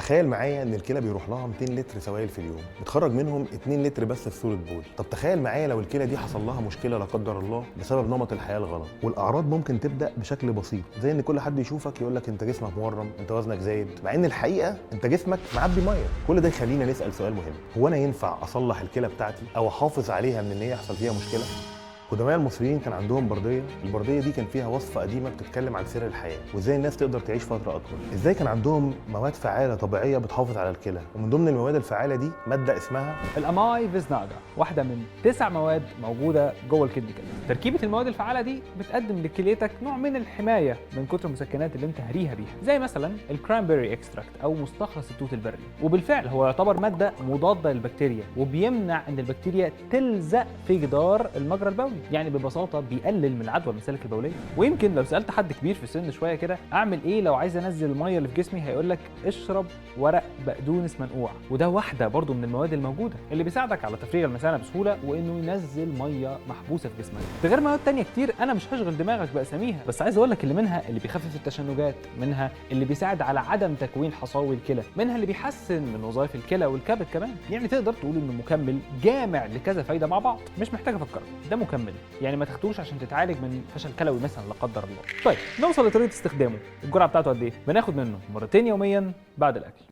تخيل معايا ان الكلى بيروح لها 200 لتر سوائل في اليوم، بتخرج منهم 2 لتر بس في صوره بول. طب تخيل معايا لو الكلى دي حصل لها مشكله لا قدر الله بسبب نمط الحياه الغلط. والاعراض ممكن تبدا بشكل بسيط، زي ان كل حد يشوفك يقول لك انت جسمك مورم، انت وزنك زايد، مع ان الحقيقه انت جسمك معبي ميه. كل ده يخلينا نسال سؤال مهم: هو انا ينفع اصلح الكلى بتاعتي او احافظ عليها من ان هي يحصل فيها مشكله؟ قدماء المصريين كان عندهم برديه، البرديه دي كان فيها وصفه قديمه بتتكلم عن سر الحياه وازاي الناس تقدر تعيش فتره اطول. ازاي كان عندهم مواد فعاله طبيعيه بتحافظ على الكلى، ومن ضمن المواد الفعاله دي ماده اسمها الاماي فيزناجا، واحده من 9 مواد موجوده جوه الكدني كده. تركيبه المواد الفعاله دي بتقدم لكليتك نوع من الحمايه من كتر المسكنات اللي انت هريها بيها، زي مثلا الكرانبيري اكستراكت او مستخلص التوت البري. وبالفعل هو يعتبر ماده مضاده للبكتيريا وبيمنع ان البكتيريا تلزق في جدار المجرى البولي، يعني ببساطه بيقلل من العدوى من المسالك البوليه. ويمكن لو سالت حد كبير في السن شويه كده اعمل ايه لو عايز انزل الميه اللي في جسمي، هيقول لك اشرب ورق بقدونس منقوع، وده واحده برضو من المواد الموجوده اللي بيساعدك على تفريغ المثانه بسهوله وانه ينزل ميه محبوسه في جسمك. ده غير مواد تانية كتير انا مش هشغل دماغك باساميها، بس عايز اقول لك اللي منها اللي بيخفف التشنجات، منها اللي بيساعد على عدم تكوين حصاوي الكلى، منها اللي بيحسن من وظائف الكلى والكبد كمان. يعني تقدر تقول انه مكمل جامع لكذا فايده مع بعض، مش محتاج افكرك، ده مكمل يعني ما تاخدوش عشان تتعالج من فشل كلوي مثلا لا قدر الله. طيب نوصل لطريقه استخدامه. الجرعه بتاعته قد ايه؟ بناخد منه مرتين يوميا بعد الاكل.